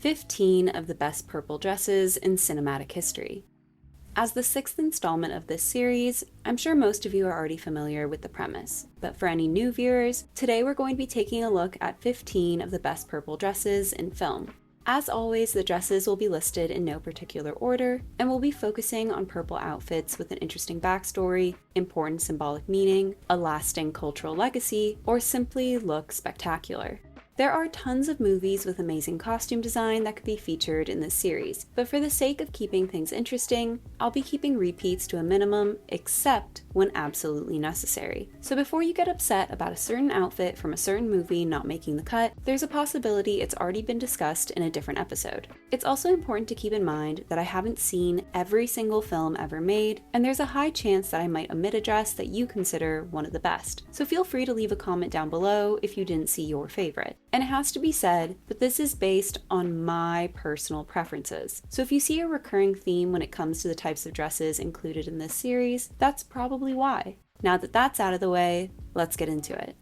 15 of the best purple dresses in cinematic history. As the 6th installment of this series, I'm sure most of you are already familiar with the premise, but for any new viewers, today we're going to be taking a look at 15 of the best purple dresses in film. As always, the dresses will be listed in no particular order, and we'll be focusing on purple outfits with an interesting backstory, important symbolic meaning, a lasting cultural legacy, or simply look spectacular. There are tons of movies with amazing costume design that could be featured in this series, but for the sake of keeping things interesting, I'll be keeping repeats to a minimum, except when absolutely necessary. So before you get upset about a certain outfit from a certain movie not making the cut, there's a possibility it's already been discussed in a different episode. It's also important to keep in mind that I haven't seen every single film ever made, and there's a high chance that I might omit a dress that you consider one of the best. So feel free to leave a comment down below if you didn't see your favorite. And it has to be said, but this is based on my personal preferences. So if you see a recurring theme when it comes to the types of dresses included in this series, that's probably why. Now that that's out of the way, let's get into it.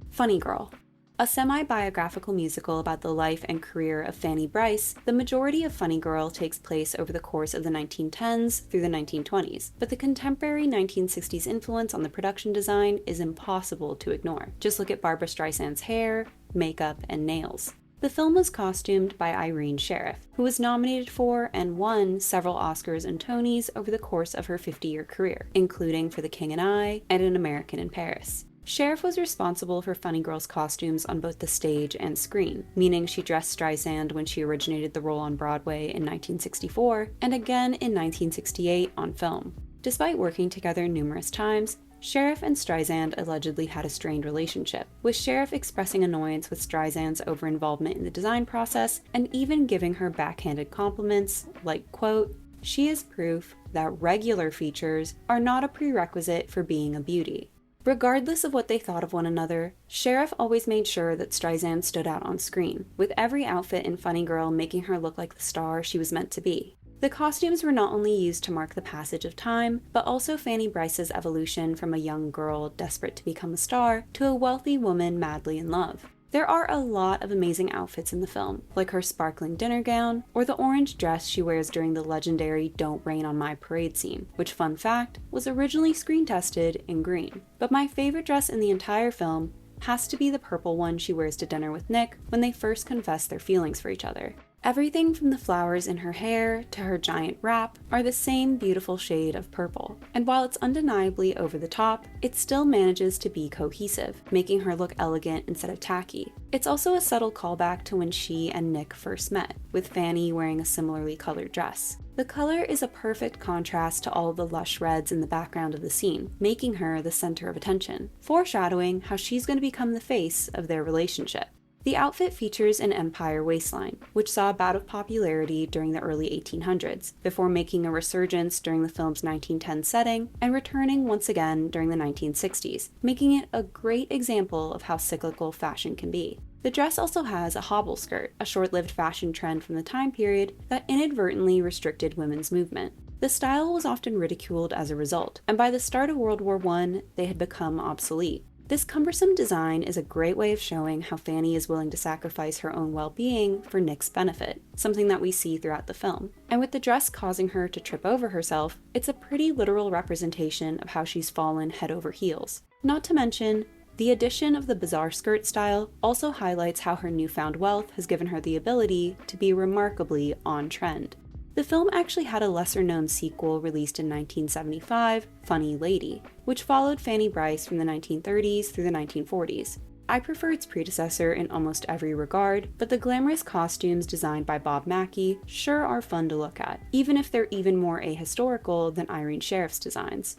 Funny Girl. A semi-biographical musical about the life and career of Fanny Brice, the majority of Funny Girl takes place over the course of the 1910s through the 1920s, but the contemporary 1960s influence on the production design is impossible to ignore. Just look at Barbra Streisand's hair, makeup, and nails. The film was costumed by Irene Sheriff, who was nominated for and won several Oscars and Tonys over the course of her 50-year career, including for The King and I and An American in Paris. Sheriff was responsible for Funny Girl's costumes on both the stage and screen, meaning she dressed Streisand when she originated the role on Broadway in 1964 and again in 1968 on film. Despite working together numerous times, Sheriff and Streisand allegedly had a strained relationship, with Sheriff expressing annoyance with Streisand's over-involvement in the design process and even giving her backhanded compliments like, quote, "She is proof that regular features are not a prerequisite for being a beauty." Regardless of what they thought of one another, Sheriff always made sure that Streisand stood out on screen, with every outfit in Funny Girl making her look like the star she was meant to be. The costumes were not only used to mark the passage of time, but also Fanny Brice's evolution from a young girl desperate to become a star to a wealthy woman madly in love. There are a lot of amazing outfits in the film, like her sparkling dinner gown, or the orange dress she wears during the legendary Don't Rain on My Parade scene, which, fun fact, was originally screen tested in green. But my favorite dress in the entire film has to be the purple one she wears to dinner with Nick when they first confess their feelings for each other. Everything from the flowers in her hair to her giant wrap are the same beautiful shade of purple. And while it's undeniably over the top, it still manages to be cohesive, making her look elegant instead of tacky. It's also a subtle callback to when she and Nick first met, with Fanny wearing a similarly colored dress. The color is a perfect contrast to all the lush reds in the background of the scene, making her the center of attention, foreshadowing how she's going to become the face of their relationship. The outfit features an empire waistline, which saw a bout of popularity during the early 1800s, before making a resurgence during the film's 1910 setting and returning once again during the 1960s, making it a great example of how cyclical fashion can be. The dress also has a hobble skirt, a short-lived fashion trend from the time period that inadvertently restricted women's movement. The style was often ridiculed as a result, and by the start of World War I, they had become obsolete. This cumbersome design is a great way of showing how Fanny is willing to sacrifice her own well-being for Nick's benefit, something that we see throughout the film. And with the dress causing her to trip over herself, it's a pretty literal representation of how she's fallen head over heels. Not to mention, the addition of the bizarre skirt style also highlights how her newfound wealth has given her the ability to be remarkably on-trend. The film actually had a lesser-known sequel released in 1975, Funny Lady, which followed Fanny Brice from the 1930s through the 1940s. I prefer its predecessor in almost every regard, but the glamorous costumes designed by Bob Mackie sure are fun to look at, even if they're even more ahistorical than Irene Sheriff's designs.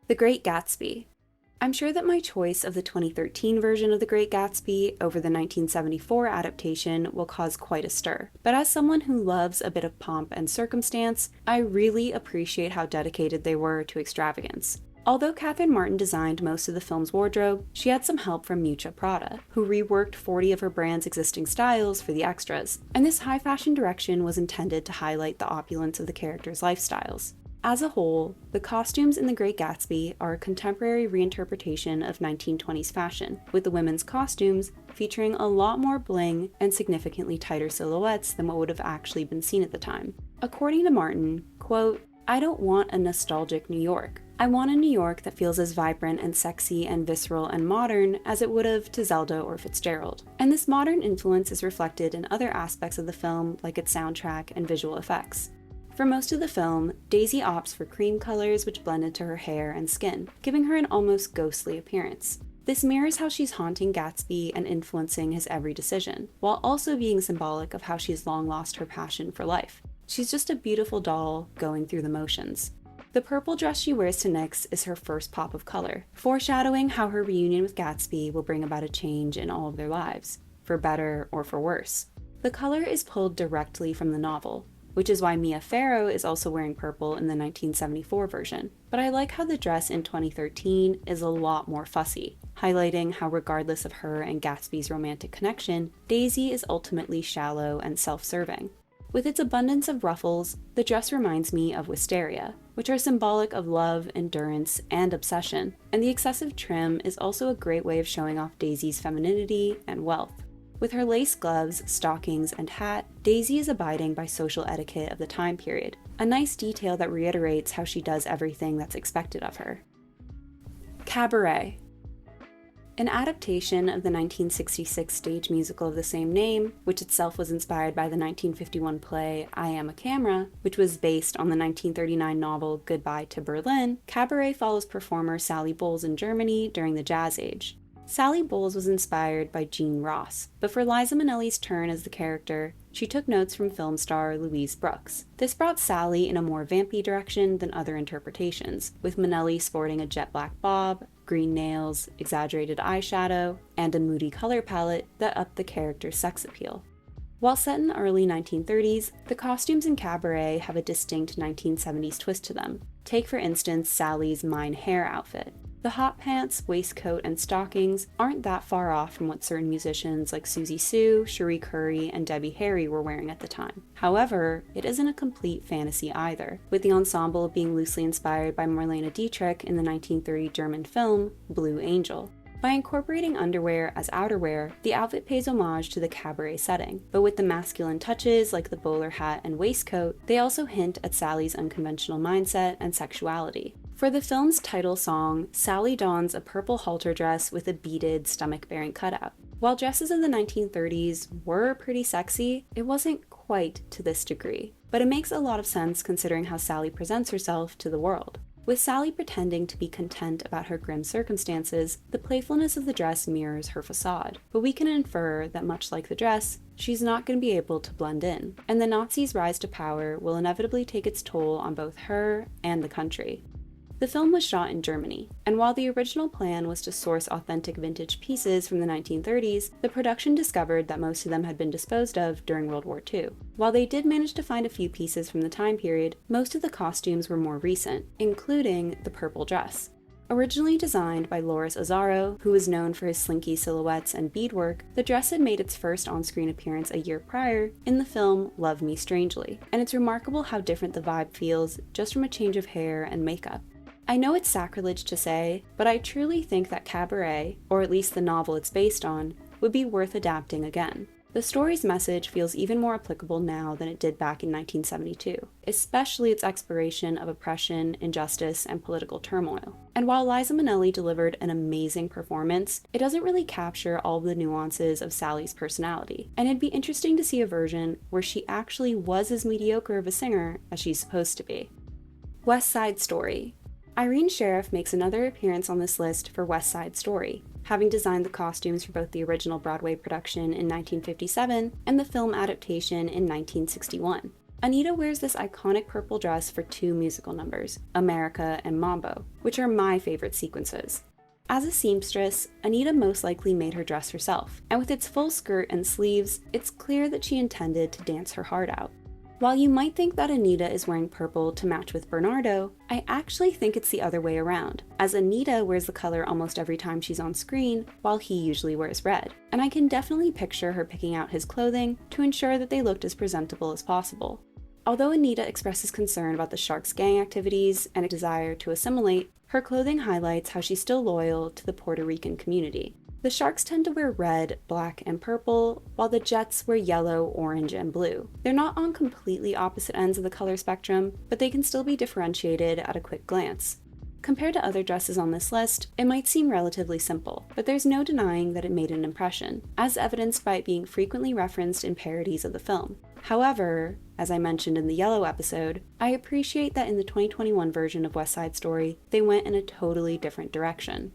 The Great Gatsby. I'm sure that my choice of the 2013 version of The Great Gatsby over the 1974 adaptation will cause quite a stir, but as someone who loves a bit of pomp and circumstance, I really appreciate how dedicated they were to extravagance. Although Catherine Martin designed most of the film's wardrobe, she had some help from Miuccia Prada, who reworked 40 of her brand's existing styles for the extras, and this high fashion direction was intended to highlight the opulence of the characters' lifestyles. As a whole, the costumes in The Great Gatsby are a contemporary reinterpretation of 1920s fashion, with the women's costumes featuring a lot more bling and significantly tighter silhouettes than what would have actually been seen at the time. According to Martin, quote, "I don't want a nostalgic New York. I want a New York that feels as vibrant and sexy and visceral and modern as it would have to Zelda or Fitzgerald." And this modern influence is reflected in other aspects of the film, like its soundtrack and visual effects. For most of the film, Daisy opts for cream colors which blend into her hair and skin, giving her an almost ghostly appearance. This mirrors how she's haunting Gatsby and influencing his every decision, while also being symbolic of how she's long lost her passion for life. She's just a beautiful doll going through the motions. The purple dress she wears to Nick's is her first pop of color, foreshadowing how her reunion with Gatsby will bring about a change in all of their lives, for better or for worse. The color is pulled directly from the novel, which is why Mia Farrow is also wearing purple in the 1974 version. But I like how the dress in 2013 is a lot more fussy, highlighting how regardless of her and Gatsby's romantic connection, Daisy is ultimately shallow and self-serving. With its abundance of ruffles, the dress reminds me of wisteria, which are symbolic of love, endurance, and obsession, and the excessive trim is also a great way of showing off Daisy's femininity and wealth. With her lace gloves, stockings, and hat, Daisy is abiding by social etiquette of the time period, a nice detail that reiterates how she does everything that's expected of her. Cabaret. An adaptation of the 1966 stage musical of the same name, which itself was inspired by the 1951 play I Am a Camera, which was based on the 1939 novel Goodbye to Berlin, Cabaret follows performer Sally Bowles in Germany during the Jazz Age. Sally Bowles was inspired by Jean Ross, but for Liza Minnelli's turn as the character, she took notes from film star Louise Brooks. This brought Sally in a more vampy direction than other interpretations, with Minnelli sporting a jet black bob, green nails, exaggerated eyeshadow, and a moody color palette that upped the character's sex appeal. While set in the early 1930s, the costumes in Cabaret have a distinct 1970s twist to them. Take for instance Sally's mine hair outfit. The hot pants, waistcoat, and stockings aren't that far off from what certain musicians like Suzie Sue, Cherie Currie, and Debbie Harry were wearing at the time. However, it isn't a complete fantasy either, with the ensemble being loosely inspired by Marlene Dietrich in the 1930 German film Blue Angel. By incorporating underwear as outerwear, the outfit pays homage to the cabaret setting, but with the masculine touches like the bowler hat and waistcoat, they also hint at Sally's unconventional mindset and sexuality. For the film's title song, Sally dons a purple halter dress with a beaded, stomach-bearing cutout. While dresses in the 1930s were pretty sexy, it wasn't quite to this degree, but it makes a lot of sense considering how Sally presents herself to the world. With Sally pretending to be content about her grim circumstances, the playfulness of the dress mirrors her facade, but we can infer that much like the dress, she's not going to be able to blend in, and the Nazis' rise to power will inevitably take its toll on both her and the country. The film was shot in Germany, and while the original plan was to source authentic vintage pieces from the 1930s, the production discovered that most of them had been disposed of during World War II. While they did manage to find a few pieces from the time period, most of the costumes were more recent, including the purple dress. Originally designed by Loris Azaro, who was known for his slinky silhouettes and beadwork, the dress had made its first on-screen appearance a year prior in the film Love Me Strangely, and it's remarkable how different the vibe feels just from a change of hair and makeup. I know it's sacrilege to say, but I truly think that Cabaret, or at least the novel it's based on, would be worth adapting again. The story's message feels even more applicable now than it did back in 1972, especially its exploration of oppression, injustice, and political turmoil. And while Liza Minnelli delivered an amazing performance, it doesn't really capture all the nuances of Sally's personality, and it'd be interesting to see a version where she actually was as mediocre of a singer as she's supposed to be. West Side Story. Irene Sheriff makes another appearance on this list for West Side Story, having designed the costumes for both the original Broadway production in 1957 and the film adaptation in 1961. Anita wears this iconic purple dress for two musical numbers, America and Mambo, which are my favorite sequences. As a seamstress, Anita most likely made her dress herself, and with its full skirt and sleeves, it's clear that she intended to dance her heart out. While you might think that Anita is wearing purple to match with Bernardo, I actually think it's the other way around, as Anita wears the color almost every time she's on screen, while he usually wears red. And I can definitely picture her picking out his clothing to ensure that they looked as presentable as possible. Although Anita expresses concern about the Sharks' gang activities and a desire to assimilate, her clothing highlights how she's still loyal to the Puerto Rican community. The sharks tend to wear red, black, and purple, while the jets wear yellow, orange, and blue. They're not on completely opposite ends of the color spectrum, but they can still be differentiated at a quick glance. Compared to other dresses on this list, it might seem relatively simple, but there's no denying that it made an impression, as evidenced by it being frequently referenced in parodies of the film. However, as I mentioned in the Yellow episode, I appreciate that in the 2021 version of West Side Story, they went in a totally different direction.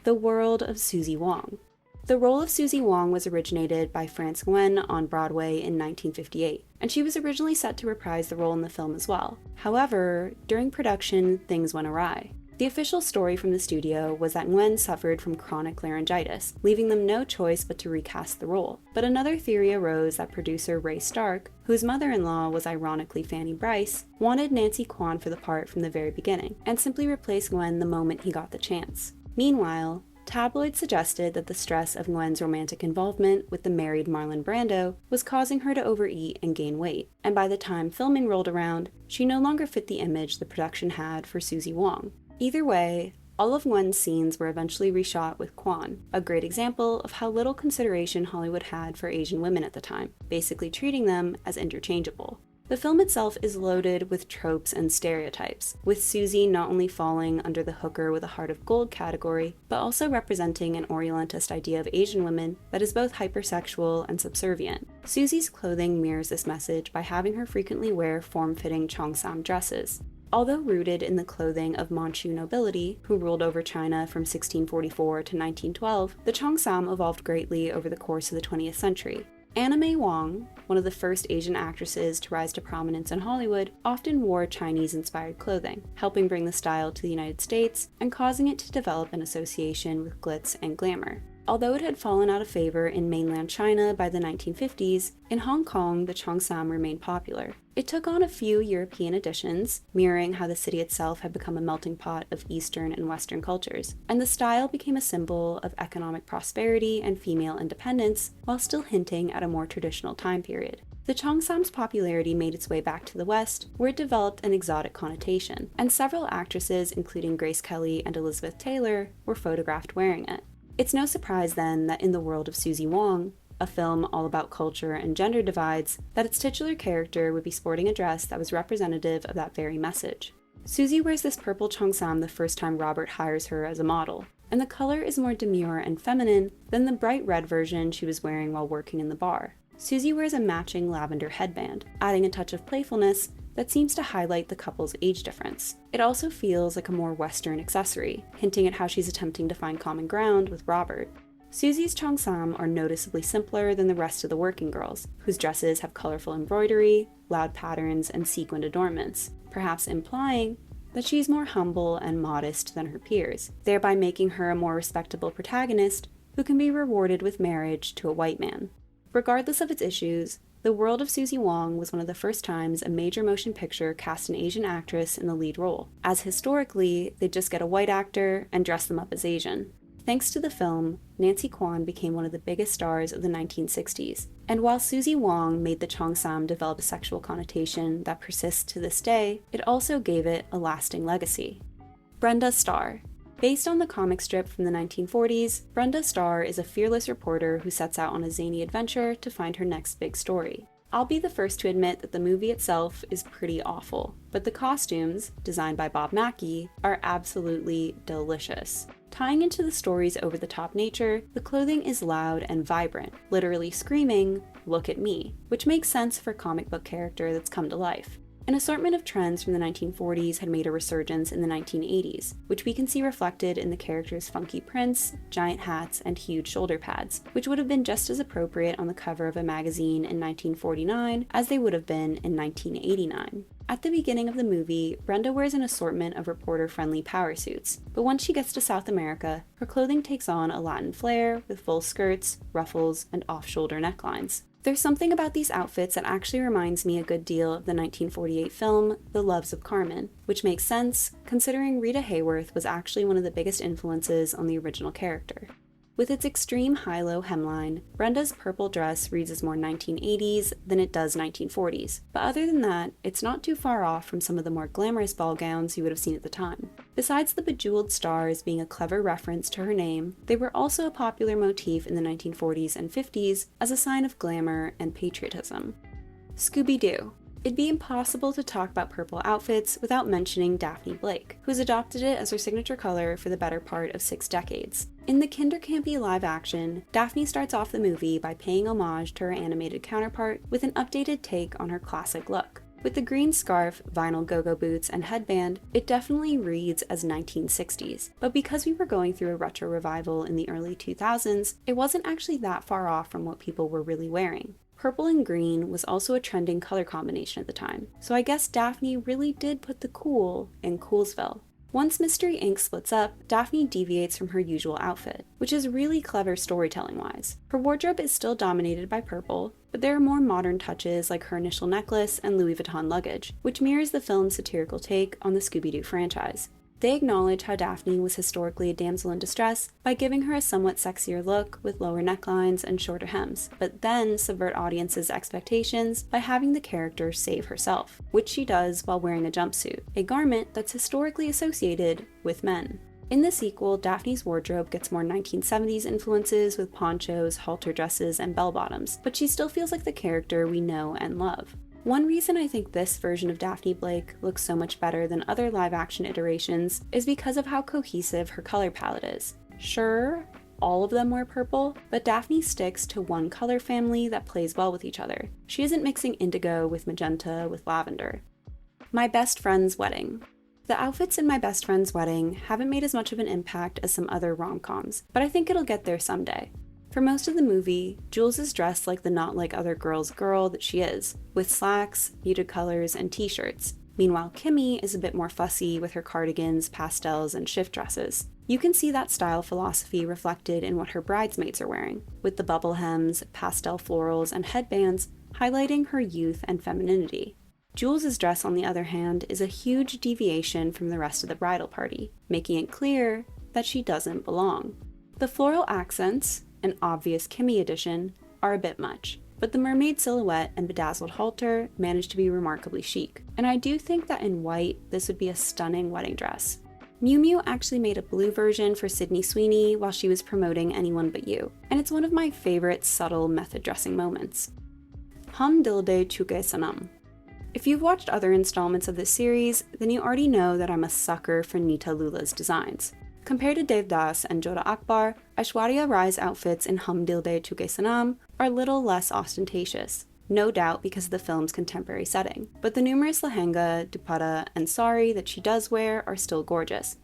The world of Suzie Wong. The role of Suzie Wong was originated by France Nguyen on Broadway in 1958, and she was originally set to reprise the role in the film as well. However, during production, things went awry. The official story from the studio was that Nguyen suffered from chronic laryngitis, leaving them no choice but to recast the role. But another theory arose that producer Ray Stark, whose mother-in-law was ironically Fanny Brice, wanted Nancy Kwan for the part from the very beginning, and simply replaced Nguyen the moment he got the chance. Meanwhile, tabloids suggested that the stress of Nguyen's romantic involvement with the married Marlon Brando was causing her to overeat and gain weight, and by the time filming rolled around, she no longer fit the image the production had for Suzie Wong. Either way, all of Nguyen's scenes were eventually reshot with Kwan, a great example of how little consideration Hollywood had for Asian women at the time, basically treating them as interchangeable. The film itself is loaded with tropes and stereotypes, with Suzie not only falling under the hooker with a heart of gold category, but also representing an Orientalist idea of Asian women that is both hypersexual and subservient. Suzie's clothing mirrors this message by having her frequently wear form-fitting cheongsam dresses. Although rooted in the clothing of Manchu nobility, who ruled over China from 1644 to 1912, the cheongsam evolved greatly over the course of the 20th century. Anna May Wong, one of the first Asian actresses to rise to prominence in Hollywood, often wore Chinese-inspired clothing, helping bring the style to the United States and causing it to develop an association with glitz and glamour. Although it had fallen out of favor in mainland China by the 1950s, in Hong Kong the cheongsam remained popular. It took on a few European additions, mirroring how the city itself had become a melting pot of Eastern and Western cultures, and the style became a symbol of economic prosperity and female independence, while still hinting at a more traditional time period. The cheongsam's popularity made its way back to the West, where it developed an exotic connotation, and several actresses, including Grace Kelly and Elizabeth Taylor, were photographed wearing it. It's no surprise then that in the world of Suzie Wong, a film all about culture and gender divides, that its titular character would be sporting a dress that was representative of that very message. Suzie wears this purple cheongsam the first time Robert hires her as a model, and the color is more demure and feminine than the bright red version she was wearing while working in the bar. Suzie wears a matching lavender headband, adding a touch of playfulness that seems to highlight the couple's age difference. It also feels like a more Western accessory, hinting at how she's attempting to find common ground with Robert. Suzie's cheongsam are noticeably simpler than the rest of the working girls, whose dresses have colorful embroidery, loud patterns, and sequined adornments, perhaps implying that she's more humble and modest than her peers, thereby making her a more respectable protagonist who can be rewarded with marriage to a white man. Regardless of its issues, the world of Suzie Wong was one of the first times a major motion picture cast an Asian actress in the lead role, as historically, they'd just get a white actor and dress them up as Asian. Thanks to the film, Nancy Kwan became one of the biggest stars of the 1960s, and while Suzie Wong made the cheongsam develop a sexual connotation that persists to this day, it also gave it a lasting legacy. Brenda Starr. Based on the comic strip from the 1940s, Brenda Starr is a fearless reporter who sets out on a zany adventure to find her next big story. I'll be the first to admit that the movie itself is pretty awful, but the costumes, designed by Bob Mackie, are absolutely delicious. Tying into the story's over-the-top nature, the clothing is loud and vibrant, literally screaming, "Look at me," which makes sense for a comic book character that's come to life. An assortment of trends from the 1940s had made a resurgence in the 1980s, which we can see reflected in the characters' funky prints, giant hats, and huge shoulder pads, which would have been just as appropriate on the cover of a magazine in 1949 as they would have been in 1989. At the beginning of the movie, Brenda wears an assortment of reporter-friendly power suits, but once she gets to South America, her clothing takes on a Latin flair with full skirts, ruffles, and off-shoulder necklines. There's something about these outfits that actually reminds me a good deal of the 1948 film, The Loves of Carmen, which makes sense, considering Rita Hayworth was actually one of the biggest influences on the original character. With its extreme high-low hemline, Brenda's purple dress reads as more 1980s than it does 1940s, but other than that, it's not too far off from some of the more glamorous ball gowns you would have seen at the time. Besides the bejeweled stars being a clever reference to her name, they were also a popular motif in the 1940s and 50s as a sign of glamour and patriotism. Scooby-Doo. It'd be impossible to talk about purple outfits without mentioning Daphne Blake, who's adopted it as her signature color for the better part of 6 decades. In the kinder-campy live action, Daphne starts off the movie by paying homage to her animated counterpart with an updated take on her classic look. With the green scarf, vinyl go-go boots, and headband, it definitely reads as 1960s, but because we were going through a retro revival in the early 2000s, it wasn't actually that far off from what people were really wearing. Purple and green was also a trending color combination at the time, so I guess Daphne really did put the cool in Coolsville. Once Mystery Inc. splits up, Daphne deviates from her usual outfit, which is really clever storytelling-wise. Her wardrobe is still dominated by purple, but there are more modern touches like her initial necklace and Louis Vuitton luggage, which mirrors the film's satirical take on the Scooby-Doo franchise. They acknowledge how Daphne was historically a damsel in distress by giving her a somewhat sexier look with lower necklines and shorter hems, but then subvert audiences' expectations by having the character save herself, which she does while wearing a jumpsuit, a garment that's historically associated with men. In the sequel, Daphne's wardrobe gets more 1970s influences with ponchos, halter dresses, and bell-bottoms, but she still feels like the character we know and love. One reason I think this version of Daphne Blake looks so much better than other live-action iterations is because of how cohesive her color palette is. Sure, all of them wear purple, but Daphne sticks to one color family that plays well with each other. She isn't mixing indigo with magenta with lavender. My best friend's wedding. The outfits in My Best Friend's Wedding haven't made as much of an impact as some other rom-coms, but I think it'll get there someday. For most of the movie, Jules is dressed like the not like other girls girl that she is, with slacks, muted colors, and t-shirts. Meanwhile, Kimmy is a bit more fussy with her cardigans, pastels, and shift dresses. You can see that style philosophy reflected in what her bridesmaids are wearing, with the bubble hems, pastel florals, and headbands highlighting her youth and femininity. Jules' dress, on the other hand, is a huge deviation from the rest of the bridal party, making it clear that she doesn't belong. The floral accents, an obvious Kimmy addition, are a bit much, but the mermaid silhouette and bedazzled halter manage to be remarkably chic, and I do think that in white, this would be a stunning wedding dress. Miu Miu actually made a blue version for Sydney Sweeney while she was promoting Anyone But You, and it's one of my favorite subtle method dressing moments. Hum Dilde Chuke Sanam. If you've watched other installments of this series, then you already know that I'm a sucker for Nita Lula's designs. Compared to Devdas and Jodha Akbar, Aishwarya Rai's outfits in Hum Dilde Chuke Sanam are a little less ostentatious, no doubt because of the film's contemporary setting, but the numerous lehenga, dupatta, and sari that she does wear are still gorgeous.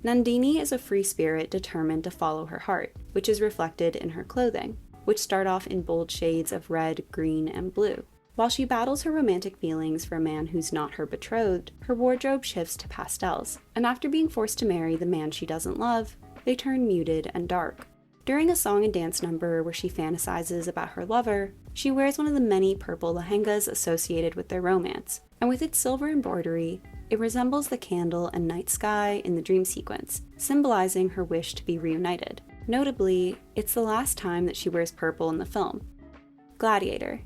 Nandini is a free spirit determined to follow her heart, which is reflected in her clothing, which start off in bold shades of red, green, and blue. While she battles her romantic feelings for a man who's not her betrothed, her wardrobe shifts to pastels, and after being forced to marry the man she doesn't love, they turn muted and dark. During a song and dance number where she fantasizes about her lover, she wears one of the many purple lehengas associated with their romance, and with its silver embroidery, it resembles the candle and night sky in the dream sequence, symbolizing her wish to be reunited. Notably, it's the last time that she wears purple in the film. Gladiator.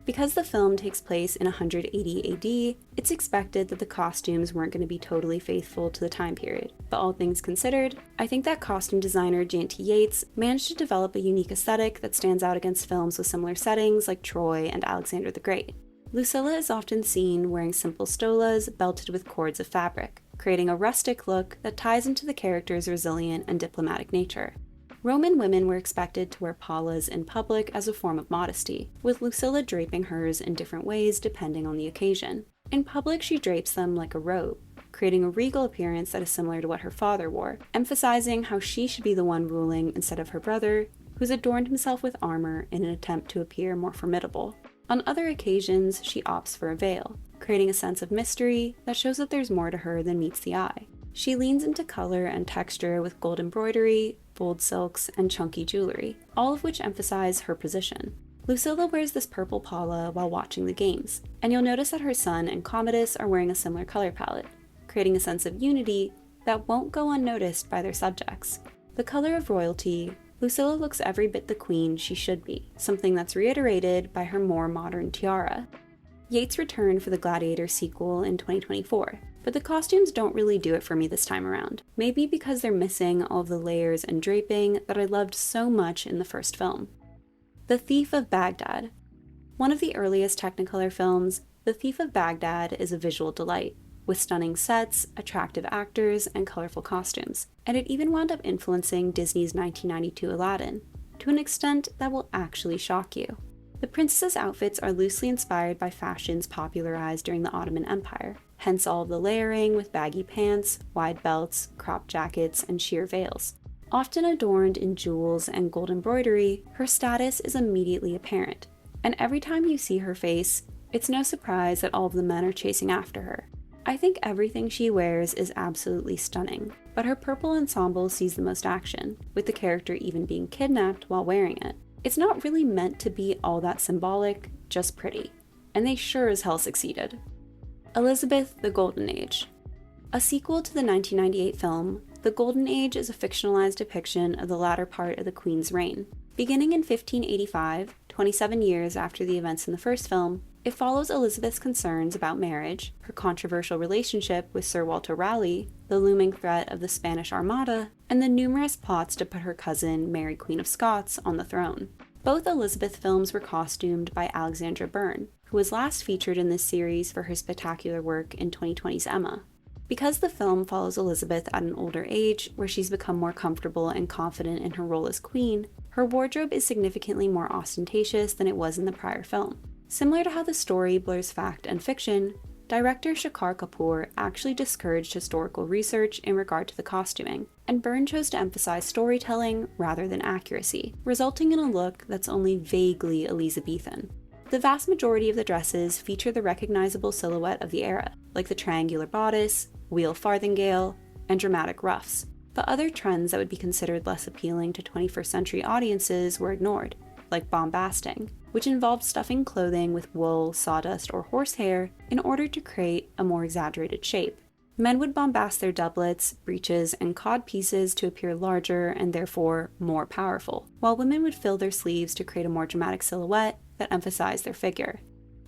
Because the film takes place in 180 AD, it's expected that the costumes weren't going to be totally faithful to the time period. But all things considered, I think that costume designer J&T Yates managed to develop a unique aesthetic that stands out against films with similar settings like Troy and Alexander the Great. Lucilla is often seen wearing simple stolas belted with cords of fabric, creating a rustic look that ties into the character's resilient and diplomatic nature. Roman women were expected to wear pallas in public as a form of modesty, with Lucilla draping hers in different ways depending on the occasion. In public, she drapes them like a robe, creating a regal appearance that is similar to what her father wore, emphasizing how she should be the one ruling instead of her brother, who's adorned himself with armor in an attempt to appear more formidable. On other occasions, she opts for a veil, creating a sense of mystery that shows that there's more to her than meets the eye. She leans into color and texture with gold embroidery, bold silks, and chunky jewelry, all of which emphasize her position. Lucilla wears this purple palla while watching the games, and you'll notice that her son and Commodus are wearing a similar color palette, creating a sense of unity that won't go unnoticed by their subjects. The color of royalty, Lucilla looks every bit the queen she should be, something that's reiterated by her more modern tiara. Yates returned for the Gladiator sequel in 2024, but the costumes don't really do it for me this time around. Maybe because they're missing all of the layers and draping that I loved so much in the first film. The Thief of Baghdad. One of the earliest Technicolor films, The Thief of Baghdad is a visual delight, with stunning sets, attractive actors, and colorful costumes, and it even wound up influencing Disney's 1992 Aladdin, to an extent that will actually shock you. The princess's outfits are loosely inspired by fashions popularized during the Ottoman Empire, hence all of the layering with baggy pants, wide belts, cropped jackets, and sheer veils. Often adorned in jewels and gold embroidery, her status is immediately apparent, and every time you see her face, it's no surprise that all of the men are chasing after her. I think everything she wears is absolutely stunning, but her purple ensemble sees the most action, with the character even being kidnapped while wearing it. It's not really meant to be all that symbolic, just pretty, and they sure as hell succeeded. Elizabeth, the Golden Age. A sequel to the 1998 film, The Golden Age is a fictionalized depiction of the latter part of the Queen's reign. Beginning in 1585, 27 years after the events in the first film, it follows Elizabeth's concerns about marriage, her controversial relationship with Sir Walter Raleigh, the looming threat of the Spanish Armada, and the numerous plots to put her cousin, Mary Queen of Scots, on the throne. Both Elizabeth films were costumed by Alexandra Byrne, who was last featured in this series for her spectacular work in 2020's Emma. Because the film follows Elizabeth at an older age, where she's become more comfortable and confident in her role as queen, her wardrobe is significantly more ostentatious than it was in the prior film. Similar to how the story blurs fact and fiction, director Shekhar Kapoor actually discouraged historical research in regard to the costuming, and Byrne chose to emphasize storytelling rather than accuracy, resulting in a look that's only vaguely Elizabethan. The vast majority of the dresses feature the recognizable silhouette of the era, like the triangular bodice, wheel farthingale, and dramatic ruffs, but other trends that would be considered less appealing to 21st century audiences were ignored, like bombasting, which involved stuffing clothing with wool, sawdust, or horsehair in order to create a more exaggerated shape. Men would bombast their doublets, breeches, and cod pieces to appear larger and therefore more powerful, while women would fill their sleeves to create a more dramatic silhouette that emphasized their figure.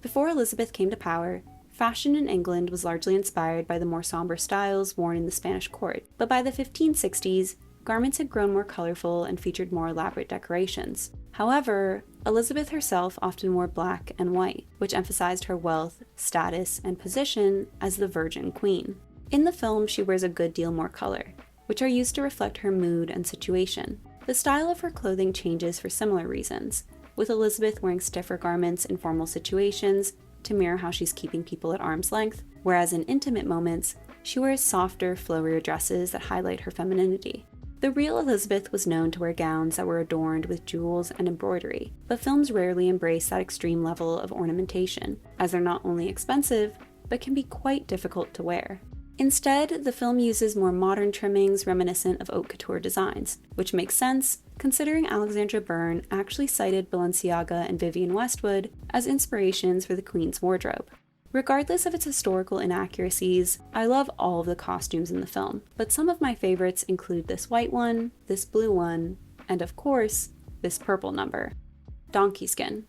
Before Elizabeth came to power, fashion in England was largely inspired by the more somber styles worn in the Spanish court, but by the 1560s, garments had grown more colorful and featured more elaborate decorations. However, Elizabeth herself often wore black and white, which emphasized her wealth, status, and position as the Virgin Queen. In the film, she wears a good deal more color, which are used to reflect her mood and situation. The style of her clothing changes for similar reasons, with Elizabeth wearing stiffer garments in formal situations to mirror how she's keeping people at arm's length, whereas in intimate moments, she wears softer, flowier dresses that highlight her femininity. The real Elizabeth was known to wear gowns that were adorned with jewels and embroidery, but films rarely embrace that extreme level of ornamentation, as they're not only expensive, but can be quite difficult to wear. Instead, the film uses more modern trimmings reminiscent of haute couture designs, which makes sense considering Alexandra Byrne actually cited Balenciaga and Vivienne Westwood as inspirations for the Queen's wardrobe. Regardless of its historical inaccuracies, I love all of the costumes in the film, but some of my favorites include this white one, this blue one, and of course, this purple number. Donkey skin.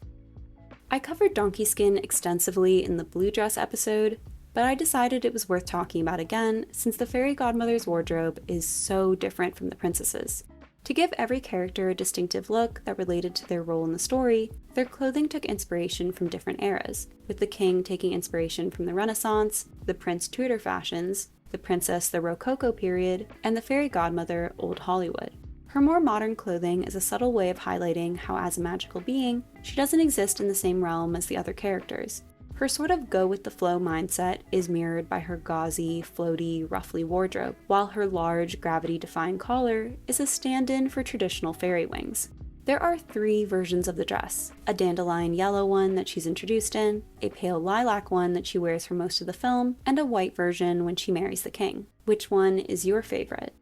I covered donkey skin extensively in the blue dress episode, but I decided it was worth talking about again since the fairy godmother's wardrobe is so different from the princess's. To give every character a distinctive look that related to their role in the story, their clothing took inspiration from different eras, with the king taking inspiration from the Renaissance, the prince Tudor fashions, the princess the Rococo period, and the fairy godmother Old Hollywood. Her more modern clothing is a subtle way of highlighting how, as a magical being, she doesn't exist in the same realm as the other characters. Her sort of go-with-the-flow mindset is mirrored by her gauzy, floaty, ruffly wardrobe, while her large, gravity-defying collar is a stand-in for traditional fairy wings. There are 3 versions of the dress: a dandelion yellow one that she's introduced in, a pale lilac one that she wears for most of the film, and a white version when she marries the king. Which one is your favorite?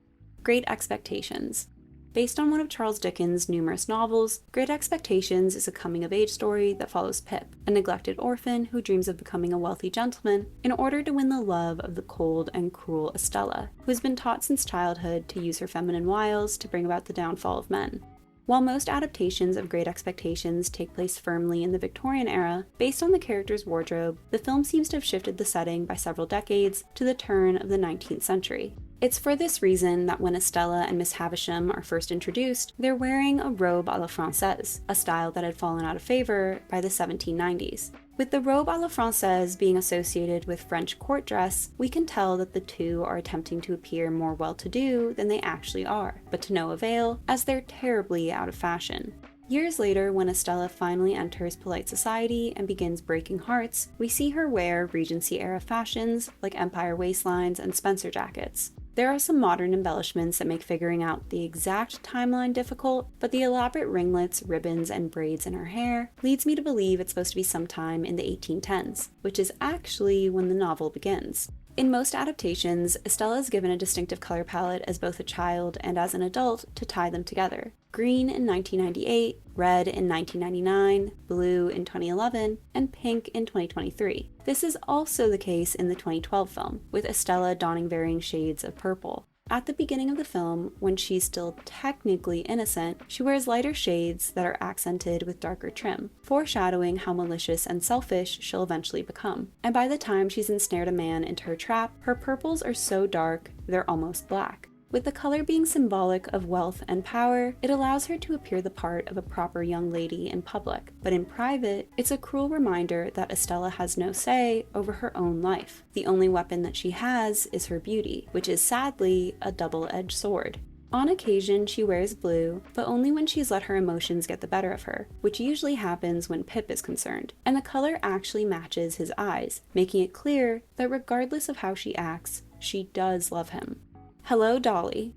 Great Expectations. Based on one of Charles Dickens' numerous novels, Great Expectations is a coming-of-age story that follows Pip, a neglected orphan who dreams of becoming a wealthy gentleman in order to win the love of the cold and cruel Estella, who has been taught since childhood to use her feminine wiles to bring about the downfall of men. While most adaptations of Great Expectations take place firmly in the Victorian era, based on the character's wardrobe, the film seems to have shifted the setting by several decades to the turn of the 19th century. It's for this reason that when Estella and Miss Havisham are first introduced, they're wearing a robe à la Française, a style that had fallen out of favor by the 1790s. With the robe à la Française being associated with French court dress, we can tell that the two are attempting to appear more well-to-do than they actually are, but to no avail, as they're terribly out of fashion. Years later, when Estella finally enters polite society and begins breaking hearts, we see her wear Regency-era fashions like Empire waistlines and Spencer jackets. There are some modern embellishments that make figuring out the exact timeline difficult, but the elaborate ringlets, ribbons, and braids in her hair leads me to believe it's supposed to be sometime in the 1810s, which is actually when the novel begins. In most adaptations, Estella is given a distinctive color palette as both a child and as an adult to tie them together. Green in 1998, red in 1999, blue in 2011, and pink in 2023. This is also the case in the 2012 film, with Estella donning varying shades of purple. At the beginning of the film, when she's still technically innocent, she wears lighter shades that are accented with darker trim, foreshadowing how malicious and selfish she'll eventually become. And by the time she's ensnared a man into her trap, her purples are so dark they're almost black. With the color being symbolic of wealth and power, it allows her to appear the part of a proper young lady in public, but in private, it's a cruel reminder that Estella has no say over her own life. The only weapon that she has is her beauty, which is sadly a double-edged sword. On occasion, she wears blue, but only when she's let her emotions get the better of her, which usually happens when Pip is concerned, and the color actually matches his eyes, making it clear that regardless of how she acts, she does love him. Hello, Dolly.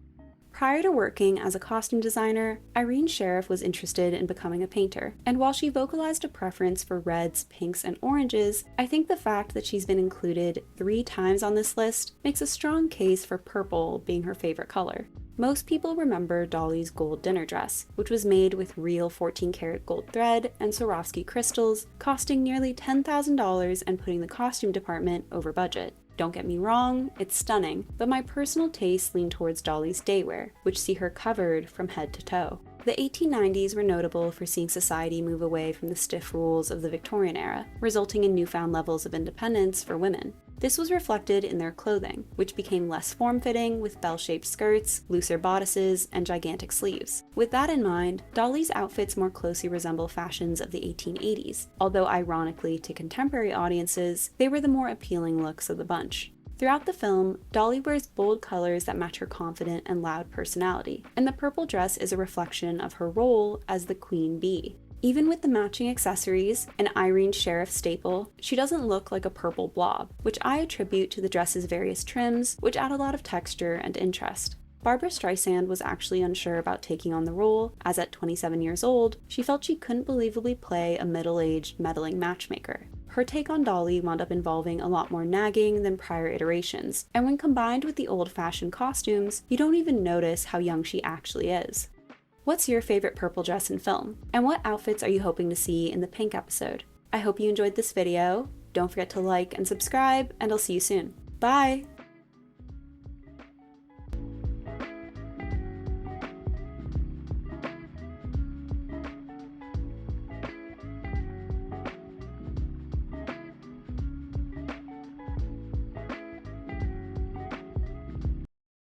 Prior to working as a costume designer, Irene Sheriff was interested in becoming a painter, and while she vocalized a preference for reds, pinks, and oranges, I think the fact that she's been included 3 times on this list makes a strong case for purple being her favorite color. Most people remember Dolly's gold dinner dress, which was made with real 14-karat gold thread and Swarovski crystals, costing nearly $10,000 and putting the costume department over budget. Don't get me wrong, it's stunning, but my personal tastes lean towards Dolly's daywear, which see her covered from head to toe. The 1890s were notable for seeing society move away from the stiff rules of the Victorian era, resulting in newfound levels of independence for women. This was reflected in their clothing, which became less form-fitting with bell-shaped skirts, looser bodices, and gigantic sleeves. With that in mind, Dolly's outfits more closely resemble fashions of the 1880s, although ironically to contemporary audiences, they were the more appealing looks of the bunch. Throughout the film, Dolly wears bold colors that match her confident and loud personality, and the purple dress is a reflection of her role as the queen bee. Even with the matching accessories, an Irene Sheriff staple, she doesn't look like a purple blob, which I attribute to the dress's various trims, which add a lot of texture and interest. Barbra Streisand was actually unsure about taking on the role, as at 27 years old, she felt she couldn't believably play a middle-aged, meddling matchmaker. Her take on Dolly wound up involving a lot more nagging than prior iterations, and when combined with the old-fashioned costumes, you don't even notice how young she actually is. What's your favorite purple dress in film? And what outfits are you hoping to see in the pink episode? I hope you enjoyed this video. Don't forget to like and subscribe, and I'll see you soon. Bye!